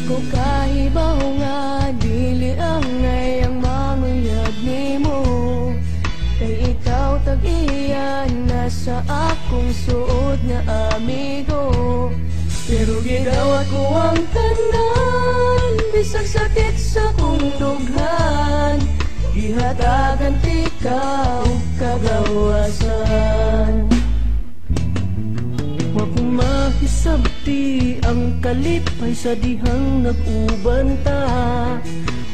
Ako kahibaw nga dili ang ngayang manguyab nimo, kay ikaw tag-iyan na sa akong suod na amigo. Pero gidawat ko ang tanan, bisag sakit sa kong dughan, gihatagan ikaw kagawasan. Wa ko mahisabti ang kalipay sa dihang nag-uban ta,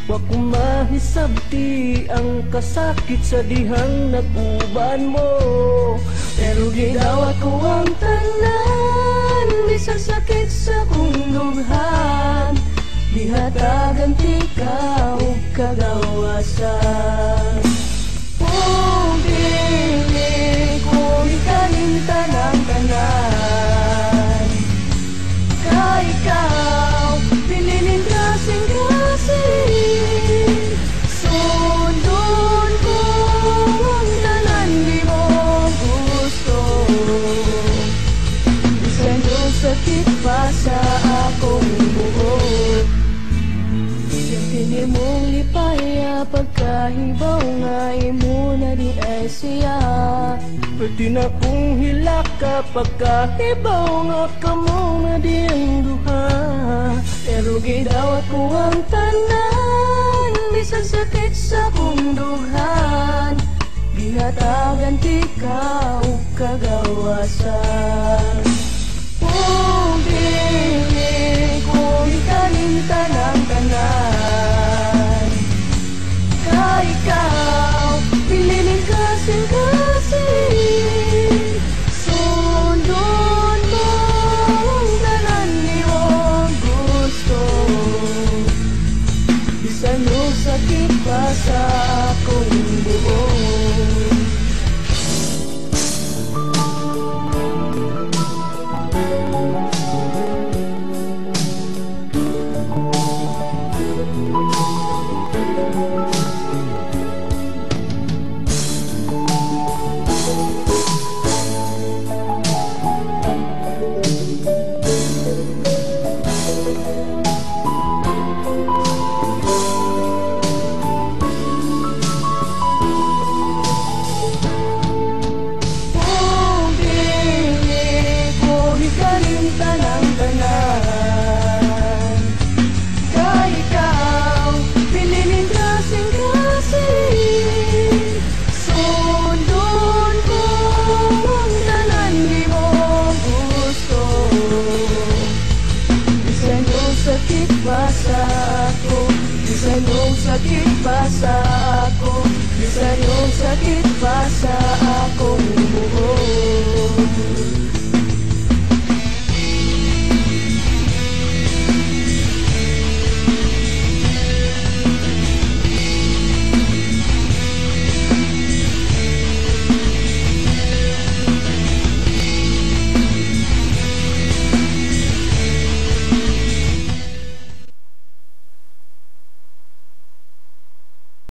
wa ko mahisabti ang kasakit sa dihang nag-uban mo. Pero gidawat ko ang tanan, bisag sakit sa kong dughan, gihatagan ikaw kagawasan. Oh, dili ko ikalimta ng tanan, kay ikaw pinilin kasing-kasing. Sundon ko ang tanan di mo gusto, bisan yung sakit pa sa akong buhok. Yung tinimong lipaya pagkahibaw nga imo na di ay siya, pwede na kong hilaka pagkahibaw nga kamo na di ang duha. Pero gidawat ko ang tanan, bisag sakit sa kong dughan, gihatagan ikaw kagawasan. Oh, dili ko ikalimta ng tanan, kay ikaw pinilin kasing-kasing. Sundon mo ang tanan di mo gusto, bisan yung sakit pa sa akong buong. Bisan yung sakit pa sa ako, bisan yung sakit pa sa akong buhok.